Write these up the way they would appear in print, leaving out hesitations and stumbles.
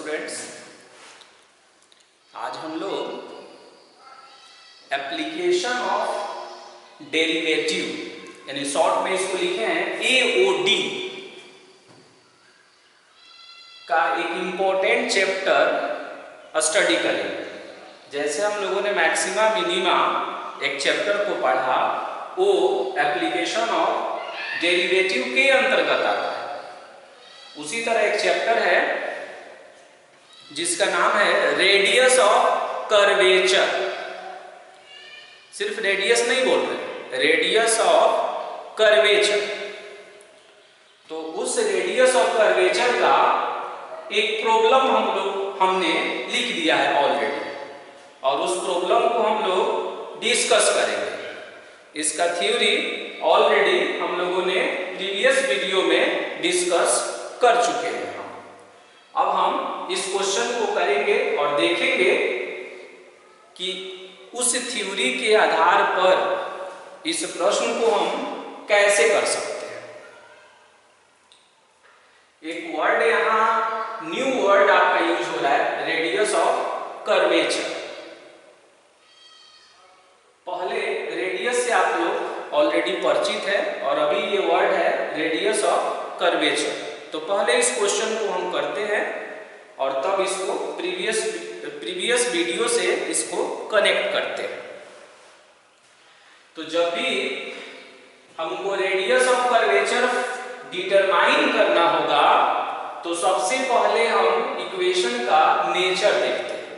Students, आज हम लोग एप्लीकेशन ऑफ डेरिवेटिव यानी शॉर्ट में इसको लिखे हैं AOD का एक इंपॉर्टेंट चैप्टर स्टडी करेंगे। जैसे हम लोगों ने मैक्सिमा मिनिमा एक चैप्टर को पढ़ा, वो एप्लीकेशन ऑफ डेरिवेटिव के अंतर्गत आता है। उसी तरह एक चैप्टर है जिसका नाम है रेडियस ऑफ कर्वेचर। सिर्फ रेडियस नहीं बोल रहे, रेडियस ऑफ कर्वेचर। तो उस रेडियस ऑफ कर्वेचर का एक प्रॉब्लम हमने लिख दिया है ऑलरेडी, और उस प्रॉब्लम को हम लोग डिस्कस करेंगे। इसका थ्योरी ऑलरेडी हम लोगों ने प्रीवियस वीडियो में डिस्कस कर चुके हैं। अब हम इस क्वेश्चन को करेंगे और देखेंगे कि उस थ्योरी के आधार पर इस प्रश्न को हम कैसे कर सकते हैं। एक वर्ड यहां न्यू वर्ड आपका यूज हो रहा है, रेडियस ऑफ कर्वेचर। पहले रेडियस से आप लोग ऑलरेडी परिचित है और अभी ये वर्ड है रेडियस ऑफ कर्वेचर। तो पहले इस क्वेश्चन को हम करते हैं और तब इसको प्रीवियस वीडियो से इसको कनेक्ट करते हैं। तो जब भी हमको रेडियस ऑफ कर्वेचर डिटरमाइन करना होगा तो सबसे पहले हम इक्वेशन का नेचर देखते हैं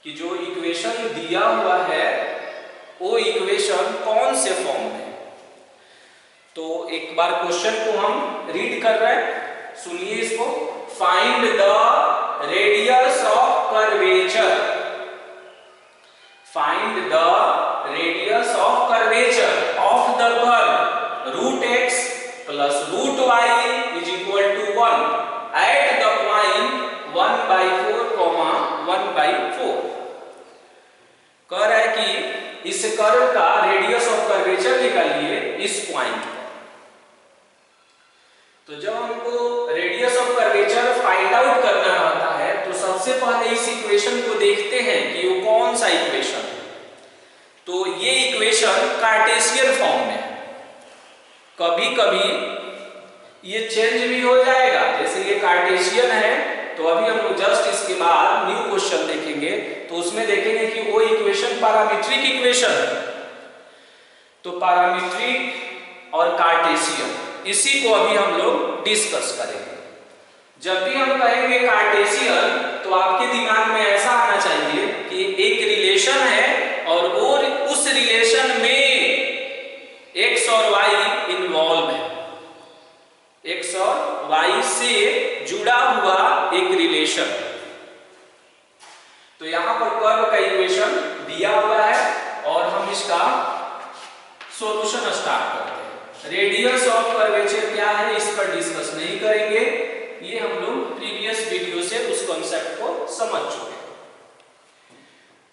कि जो इक्वेशन दिया हुआ है वो इक्वेशन कौन से फॉर्म में। तो एक बार क्वेश्चन को हम रीड कर रहे हैं, सुनिए इसको। Find the radius of curvature. Find the radius of curvature of the curve root x plus root y is equal to 1 at the point 1/4, 1/4। कह रहा है कि इस कर्व का रेडियस ऑफ कर्वेचर निकालिए इस पॉइंट पर। तो जब हमको radius of curvature find out करना रहता है तो सबसे पहले इस इक्वेशन को देखते हैं कि वो कौन सा इक्वेशन है। तो ये इक्वेशन कार्टेशियन फॉर्म में है। कभी कभी ये चेंज भी हो जाएगा, जैसे ये कार्टेशियन है तो अभी हम लोग जस्ट इसके बाद न्यू क्वेश्चन देखेंगे तो उसमें देखेंगे कि वो इक्वेशन पैरामीट्रिक इक्वेशन है। तो पैरामीट्रिक और कार्टेशियन, इसी को अभी हम लोग डिस्कस करेंगे। जब भी हम कहेंगे कार्टेशियन तो आपके दिमाग में ऐसा आना चाहिए कि एक रिलेशन है और उस रिलेशन में x और y इन्वॉल्व है, x और y से जुड़ा हुआ एक रिलेशन। तो यहां पर कर्व का इक्वेशन दिया हुआ है और हम इसका सॉल्यूशन स्टार्ट करते हैं। रेडियस ऑफ कर्वेचर क्या है इस पर डिस्कस नहीं करेंगे, ये हम लोग प्रीवियस वीडियो से उस कॉन्सेप्ट को समझ चुके हैं।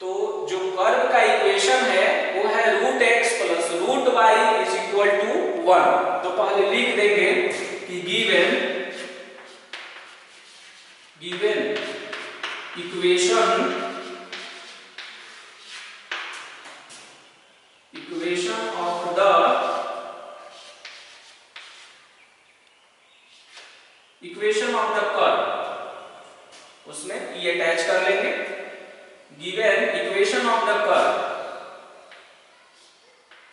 तो जो कर्व का इक्वेशन है वो है root x plus root y is equal to 1। तो पहले लिख देंगे कि given equation of the equation of the curve, उसमें ई अटैच कर लेंगे। Given equation of the curve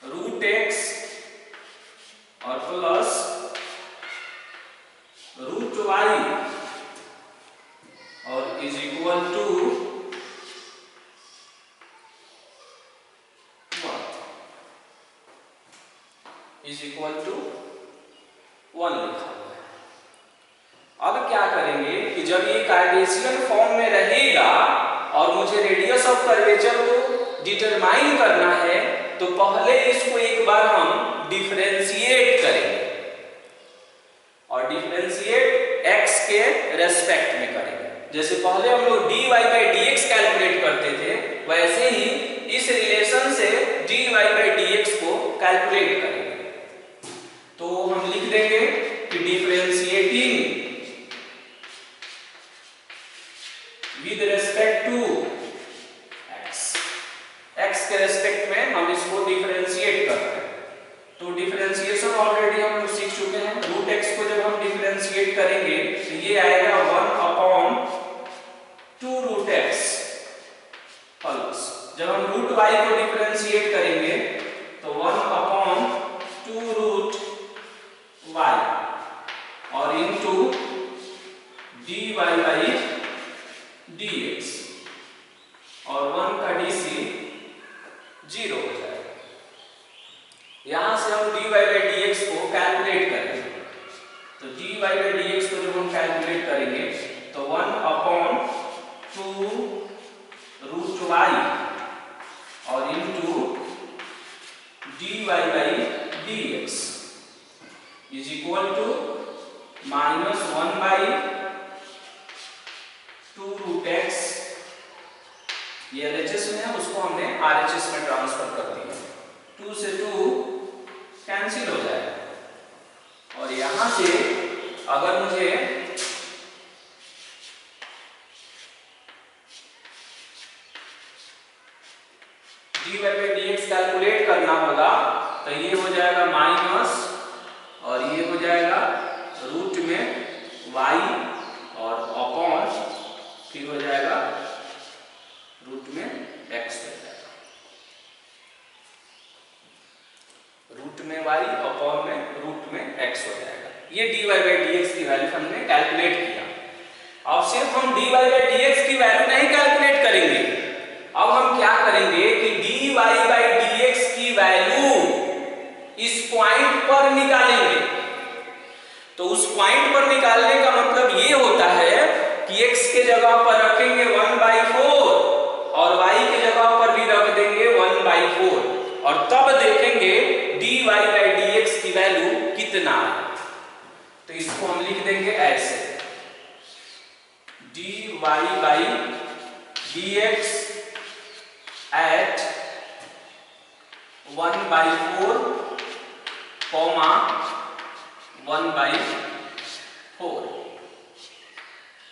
root x और प्लस रूट वाई और इज इक्वल टू 1 लिखा हुआ है। अब क्या करेंगे कि जब ये कार्टेशियन फॉर्म में रहेगा और मुझे रेडियस ऑफ कर्वेचर को डिटरमाइन करना है तो पहले इसको एक बार हम डिफरेंशिएट करेंगे और डिफरेंशिएट x के रेस्पेक्ट में करेंगे। जैसे पहले हम लोग dy/dx कैलकुलेट करते थे, वैसे ही इस रिलेशन से dy/dx को कैलकुलेट करेंगे। तो हम लिख देंगे कि डिफरेंशिएटिंग प्लस जब हम रूट वाई को डिफरेंशिएट करेंगे तो 1/2 रूट वाई और इनटू dy बाई dx और 1 का dc 0 हो जाएगा। यहां से हम dy बाई dx को कैलकुलेट करेंगे, तो dy बाई dx को जब हम कैलकुलेट करेंगे तो 1/2 रूट वाई और into dy by dx is equal to -1/2 root x। ये LHS में है, उसको हमने RHS में ट्रांसफर कर दिया। 2 से 2 कैंसिल हो जाएगा और यहां से अगर मुझे dy बाई dx कैलकुलेट करना होगा तो ये हो जाएगा माइनस और ये हो जाएगा रूट में y और अपॉन फिर हो जाएगा रूट में x हो जाएगा, रूट में y अपॉन में रूट में x हो जाएगा। ये dy बाई dx की वैल्यू हमने कैलकुलेट किया। अब सिर्फ हम dy बाई dx की वैल्यू नहीं कैलकुलेट करेंगे, अब हम क्या करेंगे कि dy बाई dx की वैल्यू इस पॉइंट पर निकालेंगे। तो उस पॉइंट पर निकालने का मतलब ये होता है कि x के जगह पर रखेंगे 1/4 और y के जगह पर भी रख देंगे 1/4 और तब देखेंगे dy बाई dx की वैल्यू कितना है। तो इसको हम लिख देंगे ऐसे, dy by dx at 1/4 comma 1/4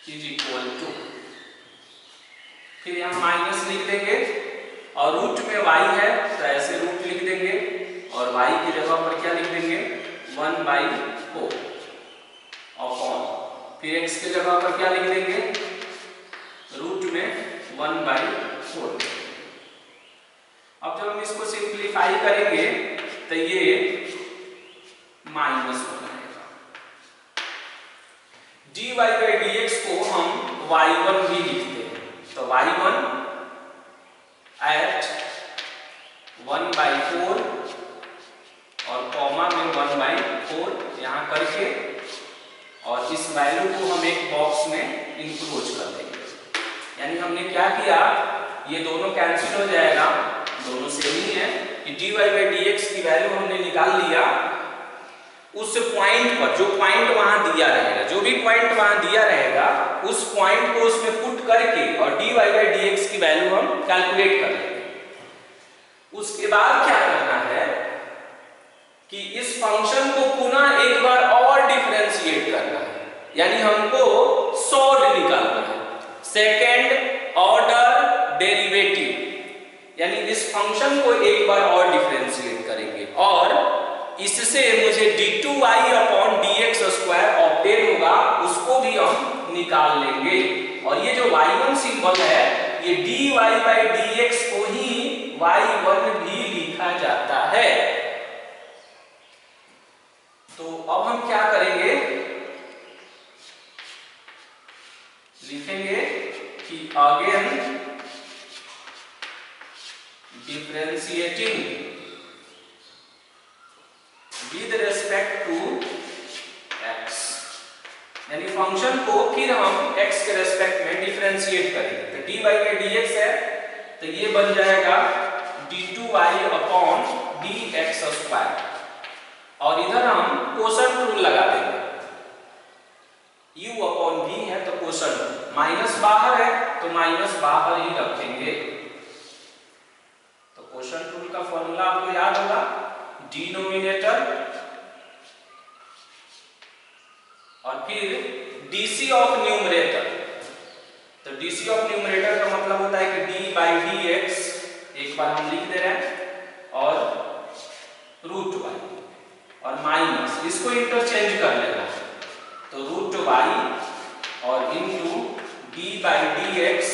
is equal to, फिर यहाँ माइनस लिख देंगे और रूट में y है तो ऐसे रूट लिख देंगे और y की जगह पर क्या लिख देंगे 1/4 अपॉन फिर x के जगह पर क्या लिख देंगे रूट में 1/4। अब जब हम इसको सिंप्लीफाई करेंगे तो ये माइनस हो जाएगा। dy बाई dx को हम y1 भी लिखते हैं, तो y1 at 1/4 और कॉमा में 1/4 यहाँ करके और इस वैल्यू को हम एक बॉक्स में इंक्लोज कर देंगे। यानी हमने क्या किया, ये दोनों कैंसिल हो जाएगा, दोनों सेम ही है कि dy बाई dx की वैल्यू हमने निकाल लिया उस पॉइंट पर, जो पॉइंट वहां दिया रहेगा, जो भी पॉइंट वहां दिया रहेगा उस पॉइंट को उसमें पुट करके और dy बाई dx की वैल्यू हम कैलकुलेट कर लेंगे। उसके बाद क्या करना है कि इस फंक्शन को पुनः एक बार और डिफरेंशिएट करना है, यानी हमको सॉर्ट निकालना है, सेकेंड ऑर्डर डेरिवेटिव, यानी इस फंक्शन को एक बार और डिफरेंशिएट करेंगे और इससे मुझे d2y upon dx square obtain होगा, उसको भी हम निकाल लेंगे। और ये जो y1 सिंबल है ये dy बाई dx को ही y1 भी लिखा जाता है। तो अब हम क्या करेंगे, लिखेंगे कि again differentiating with respect to x, यानी फंक्शन को फिर हम x के रेस्पेक्ट में डिफरेंशिएट करेंगे। तो dy बाई dx है तो ये बन जाएगा d2y अपॉन dx स्क्वायर और इधर हम कोसेंट रूल लगा देंगे, u अपॉन v है तो कोसेंट, माइनस बाहर है तो माइनस बाहर ही रखेंगे। तो कोसेंट रूल का फॉर्मूला आपको याद होगा, डिनोमिनेटर और फिर डीसी ऑफ न्यूमरेटर। तो डीसी ऑफ न्यूमरेटर का मतलब होता है कि डी बाई डी एक्स, एक बार हम लिख दे रहे हैं, और रूट वाई और माइनस, इसको इंटरचेंज कर लेना है, तो रूट वाई और into D by D x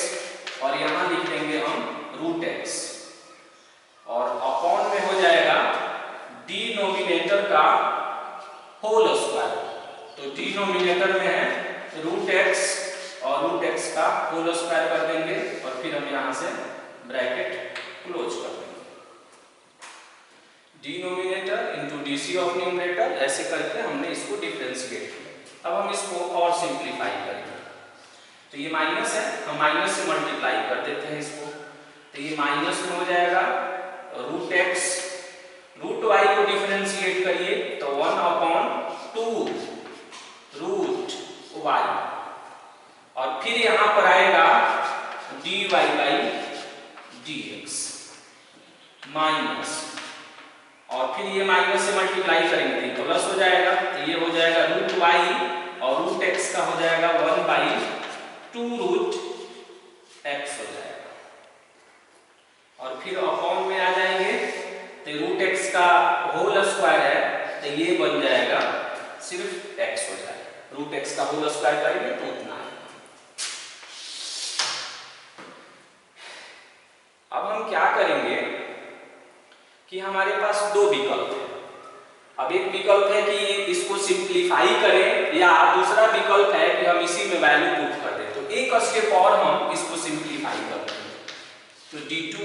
और यहां लिख देंगे हम रूट एक्स, और अपॉन में हो जाएगा डिनोमिनेटर का होल स्क्वायर। तो डिनोमिनेटर में है रूट एक्स और रूट एक्स का होल स्क्वायर कर देंगे और फिर हम यहां से ब्रैकेट क्लोज कर देंगे। Denominator into DC of numerator, ऐसे करके हमने इसको डिफरेंशिएट किया। अब हम इसको और सिंप्लीफाई करेंगे। तो ये माइनस है, हम माइनस से मल्टीप्लाई कर देते हैं इसको। तो ये माइनस में हो जाएगा रूट एक्स, रूट वाई को डिफरेंशिएट करिए तो 1/2 रूट वाई, और फिर यहां पर आएगा dy बाई dx माइनस, और फिर ये माइनस से मल्टीप्लाई करेंगे तो प्लस हो जाएगा। तो ये हो जाएगा रूट वाई और रूट एक्स का हो जाएगा 1/2 रूट एक्स हो जाएगा, और फिर अपॉन में आ जाएंगे तो रूट एक्स का होल स्क्वायर है तो ये बन जाएगा सिर्फ एक्स हो जाएगा। रूट एक्स का होल स्क्वायर करेंगे तो उतना है। अब हम क्या करेंगे कि हमारे पास दो विकल्प है। अब एक विकल्प है कि इसको सिंप्लीफाई करें, या दूसरा विकल्प है कि हम इसी में वैल्यू पुट कर दें। तो एक स्टेप और हम इसको सिंप्लीफाई करते हैं। तो d2y/dx²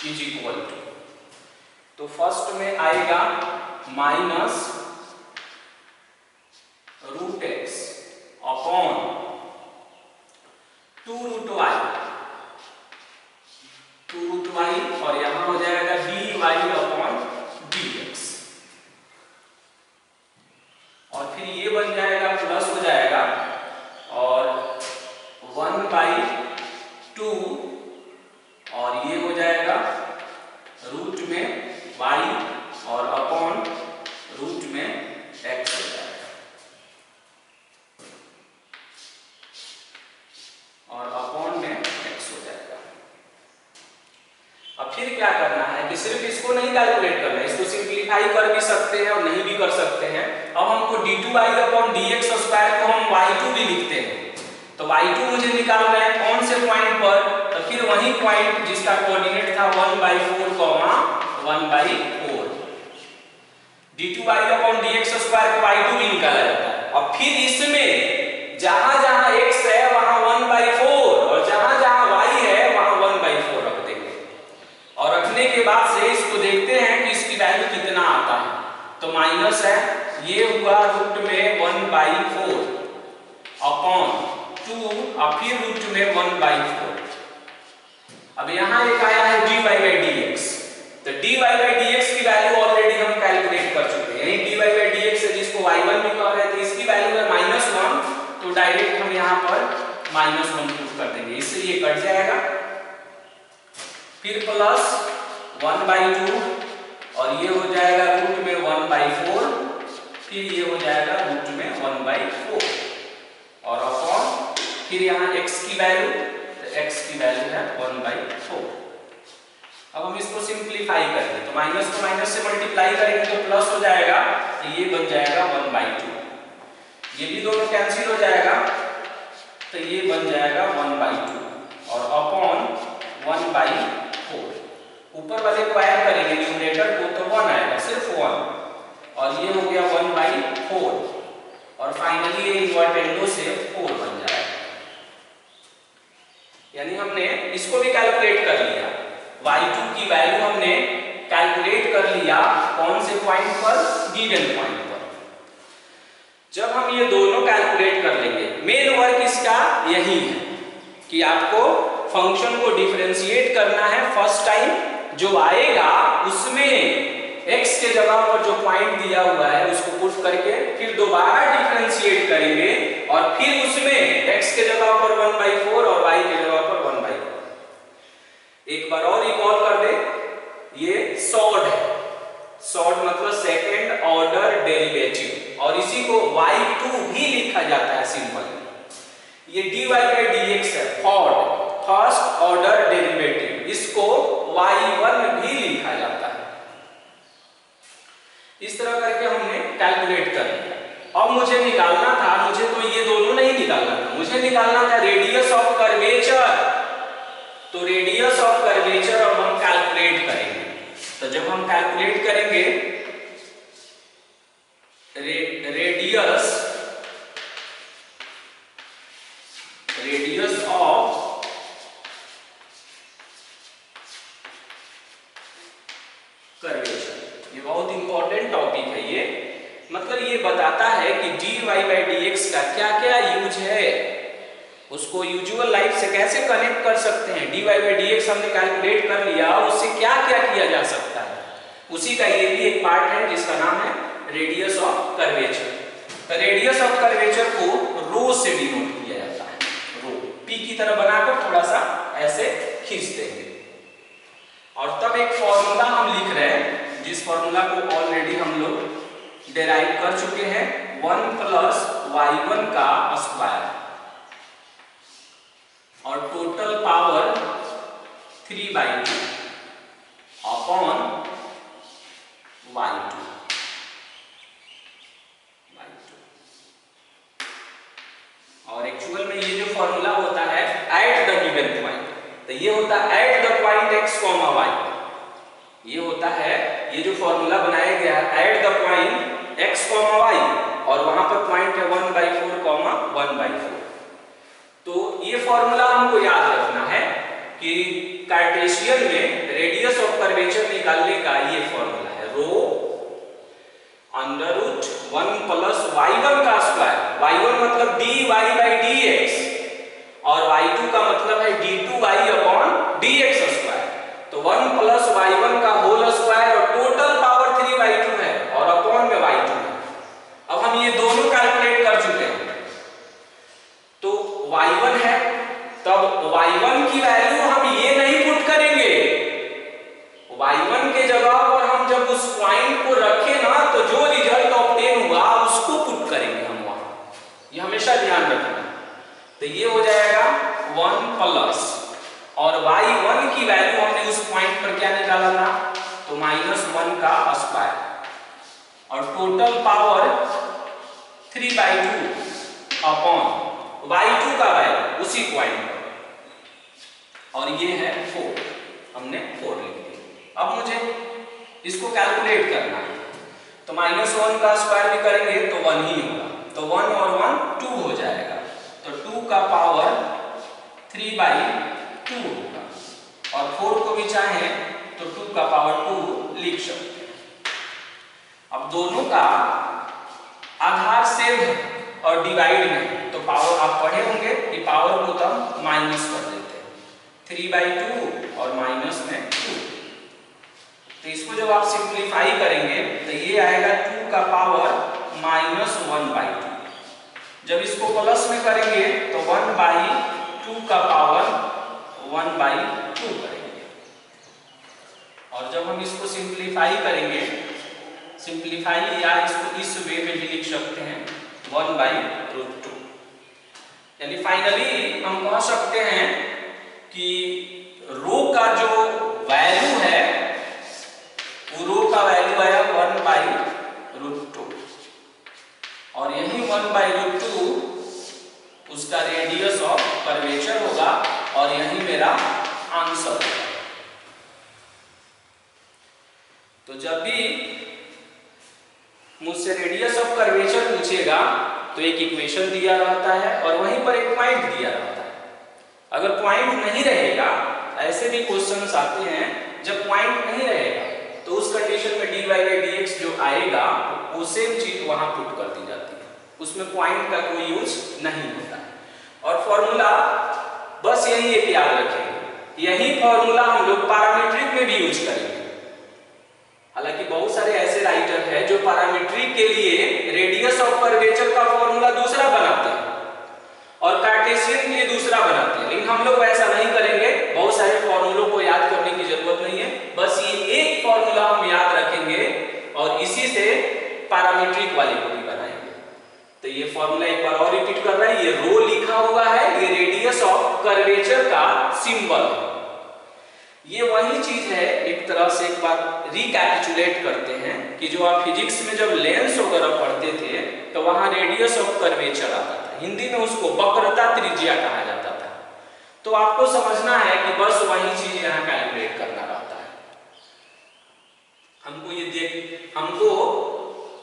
इज इक्वल टू, तो फर्स्ट में आएगा minus root x upon 2 root y, और यहां हो जाएगा dy/dx, और फिर ये बन जाएगा प्लस हो जाएगा और 1/2, और ये हो जाएगा रूट में y और अपॉन रूट में x हो जाएगा, और अपॉन में x हो जाएगा। अब फिर क्या करना है कि सिर्फ इसको नहीं कैलकुलेट करना है, इसको सिंप्लीफाई कर भी सकते हैं और नहीं भी कर सकते हैं। अब हमको d2y/dx² को हम y2 भी लिखते हैं। तो y2 मुझे निकालना है कौन से पॉइंट पर, तो फिर वही पॉइंट जिसका कोऑर्डिनेट था 1/4, 1/4। d2y/dx² को y2 भी निकाला जाता है। अब फिर इसमें जहां जहां x है वहां 1/4, और जहां जहां y है वहां 1/4 रख देंगे, और रखने के बाद से इसको देखते हैं कि इसकी वैल्यू कितना आता है। तो माइनस है, ये हुआ रूट में 1/4 अपॉन 2, और फिर रूट में 1/4। अब यहां एक आया है dy/dx, तो dy/dx की वैल्यू ऑलरेडी हम कैलकुलेट कर चुके हैं। यही dy/dx है जिसको y1 भी कह रहे थे, इसकी वैल्यू है -1, तो डायरेक्ट हम यहां पर -1 पुट कर देंगे, इससे ये कट जाएगा। फिर प्लस 1/2, और ये हो जाएगा रूट में 1/4, फिर ये हो जाएगा रूट में 1/4, और अपॉन फिर यहाँ x की वैल्यू, तो x की वैल्यू है 1/4। अब हम इसको सिंप्लीफाई करेंगे, तो माइनस को माइनस से मल्टीप्लाई करेंगे तो प्लस हो जाएगा, तो ये बन जाएगा 1/2। ये भी दोनों कैंसिल हो जाएगा, तो ये बन जाएगा 1/2, और अपॉन 1/4। ऊपर वाले को ऐड करेंगे न्यूमरेटर को तो 1 आएगा, सिर्फ 1, और ये हो गया 1/4, और फाइनली ये इन्वर्टेंडो से 4 बन जाएगा। यानी हमने इसको भी कैलकुलेट कर लिया, y2 की वैल्यू हमने कैलकुलेट कर लिया कौन से पॉइंट पर, गिवन पॉइंट पर। जब हम ये दोनों कैलकुलेट कर लेंगे, मेन वर्क इसका यही है कि आपको फंक्शन को डिफरेंशिएट करना है। फर्स्ट टाइम जो आएगा उसमें x के जगह पर जो पॉइंट दिया हुआ है उसको पुट करके फिर दोबारा डिफरेंशिएट करेंगे, और फिर उसमें x के जगह पर 1/4 और y के जगह पर 1/4। एक बार और रिकॉल कर दे, ये सॉर्ट है, सॉर्ट मतलब सेकंड ऑर्डर डेरिवेटिव, और इसी को y2 भी लिखा जाता है सिंपल। ये dy/dx है, फर्स्ट ऑर्डर डेरिवेटिव, इसको y1 भी लिखा जाता है। इस तरह करके हमने कैलकुलेट कर लिया। अब मुझे निकालना था, मुझे तो ये दोनों नहीं निकालना था, मुझे निकालना था रेडियस ऑफ कर्वेचर। तो रेडियस ऑफ कर्वेचर अब हम कैलकुलेट करेंगे। तो जब हम कैलकुलेट करेंगे रेडियस ऑफ कर्वेचर, ये बहुत इंपॉर्टेंट टॉपिक है ये। मतलब ये बताता है कि dy/dx का क्या क्या यूज है, उसको यूजुअल लाइफ से कैसे कनेक्ट कर सकते हैं। dy/dx हमने कैलकुलेट कर लिया, उससे क्या क्या किया जा सकता है, उसी का ये भी एक पार्ट है जिसका नाम है रेडियस ऑफ कर्वेचर। तो रेडियस ऑफ कर्वेचर को रो से डिनोट किया जाता है, रो p की तरह बनाकर थोड़ा सा ऐसे खींच देंगे। और तब एक फॉर्मूला हम लिख रहे हैं, जिस फॉर्मूला को ऑलरेडी हम लोग डेराइव कर चुके हैं, 1 + y1 का स्क्वायर और टोटल पावर 3/2 अपॉन y2। और एक्चुअल में ये जो फॉर्मूला होता है एट द गिवन पॉइंट, तो ये होता है eight the point x, y। ये होता है, ये जो फॉर्मूला बनाया गया है eight the point x, y, और वहां पर पॉइंट है 1/4, 1/4। तो ये फॉर्मूला हमको याद रखना है कि कार्टेशियन में रेडियस ऑफ कर्वेचर निकालने का ये फॉर्मूला है, रो अंडर रूट 1 + y1 का स्क्वायर। y1 मतलब dy/dx और y2 का मतलब है d2y/dx स्क्वायर। तो 1 + y1 का होल स्क्वायर और टोटल पावर 3/2 है और अपॉन में y2 है। अब हम ये दोनों कैलकुलेट कर चुके हैं, तो y1 है, तब y1 की वैल्यू हम ये नहीं पुट करेंगे, y1 के जगह पर हम जब उस पॉइंट को रखें ना, तो जो रिजल्ट ऑब्टेन हुआ उसको पुट करेंगे हम वहां, ये हमेशा ध्यान रखना। तो ये हो जाएगा 1 प्लस, और y1 की वैल्यू हमने उस पॉइंट पर क्या निकाला था, तो -1 का स्क्वायर और टोटल पावर 3/2 अपॉन y2 का वैल्यू उसी पॉइंट पर, और ये है 4, हमने 4 लिख दिया। अब मुझे इसको कैलकुलेट करना है, तो -1 का स्क्वायर भी करेंगे तो 1 ही होगा, तो 1 और 1 2 हो जाएगा, तो 2 का पावर 3/2 होगा, और 4 को भी चाहे तो 2 का पावर 2 लिख सकते हैं। अब दोनों का आधार सेम है और डिवाइड नहीं, तो पावर आप पढ़े होंगे कि पावर को तब माइनस कर देते हैं, 3/2 और माइनस में 2। तो इसको जब आप सिंप्लीफाई करेंगे तो ये आएगा 2 का पावर -1/2। जब इसको प्लस में करेंगे तो 1/2 का पावर 1/2 करेंगे, और जब हम इसको सिंप्लीफाई करेंगे, सिंप्लीफाई या इसको इस वे में भी लिख सकते हैं 1/√2। यानी फाइनली हम कह सकते हैं कि रो का जो वैल्यू है, वो रो का वैल्यू आया 1/√2, और यही 1/√2 उसका रेडियस ऑफ कर्वेचर होगा, और यही मेरा आंसर होगा। तो जब भी मुझसे रेडियस ऑफ कर्वेचर पूछेगा तो एक इक्वेशन दिया रहता है और वहीं पर एक पॉइंट दिया रहता है। अगर पॉइंट नहीं रहेगा, ऐसे भी क्वेश्चंस आते हैं जब पॉइंट नहीं रहेगा, तो उस कंडीशन में dy/dx जो आएगा वो सेम चीज वहां पुट कर दी जाती है, उसमें पॉइंट का कोई यूज नहीं होता है। और फॉर्मूला बस यही एक याद रखेंगे, यही फॉर्मूला हम लोग पैरामीट्रिक में भी यूज करेंगे। हालांकि बहुत सारे ऐसे राइटर हैं जो पैरामीट्रिक के लिए रेडियस ऑफ कर्वेचर का फॉर्मूला दूसरा बनाते हैं और कार्टेशियन के लिए दूसरा बनाते हैं, लेकिन हम लोग ऐसा नहीं करेंगे। बहुत सारे फॉर्मूलों को याद करने की जरूरत नहीं है, बस ये एक फॉर्मूला हम याद रखेंगे और इसी से पैरामीट्रिक वाले को भी बनाएंगे। तो ये फॉर्मूला एक बार और रिपीट कर रहा है, ये रो लिखा हुआ है, ये रेडियस ऑफ कर्वेचर का सिंबल है। ये वही चीज है, एक तरह से एक बार रिकैपिचुलेट करते हैं कि जो आप फिजिक्स में जब लेंस वगैरह पढ़ते थे तो वहां रेडियस ऑफ कर्वेचर आता था, हिंदी में उसको वक्रता त्रिज्या कहा जाता था। तो आपको समझना है कि बस वही चीज यहाँ कैलकुलेट करना रहता है। हमको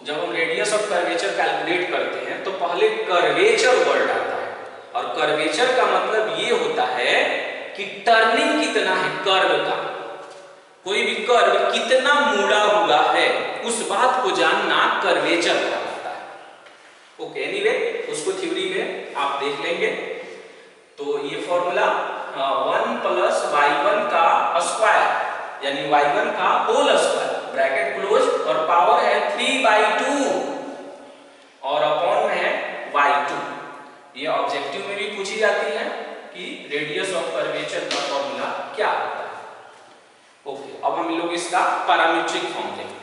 जब हम रेडियस ऑफ कर्वेचर कैलकुलेट करते हैं तो पहले कर्वेचर वर्ड आता है, और कर्वेचर का मतलब ये होता है कि टर्निंग कितना है कर्व का, कोई भी कर्व कितना मुड़ा हुआ है उस बात को जानना कर्वेचर कहा जाता है। ओके, एनीवे उसको थ्योरी में आप देख लेंगे। तो ये फॉर्मूला 1 प्लस y1 का स्क्वायर यानी y1 का होल स्क्वायर ब्रैकेट क्लोज और पावर है 3/2 और अपॉन में है y2। ये ऑब्जेक्टिव में भी पूछी जाती है कि रेडियस ऑफ कर्वेचर का फॉर्मूला क्या होता है। ओके, अब हम लोग इसका पैरामीट्रिक फॉर्म देखते हैं।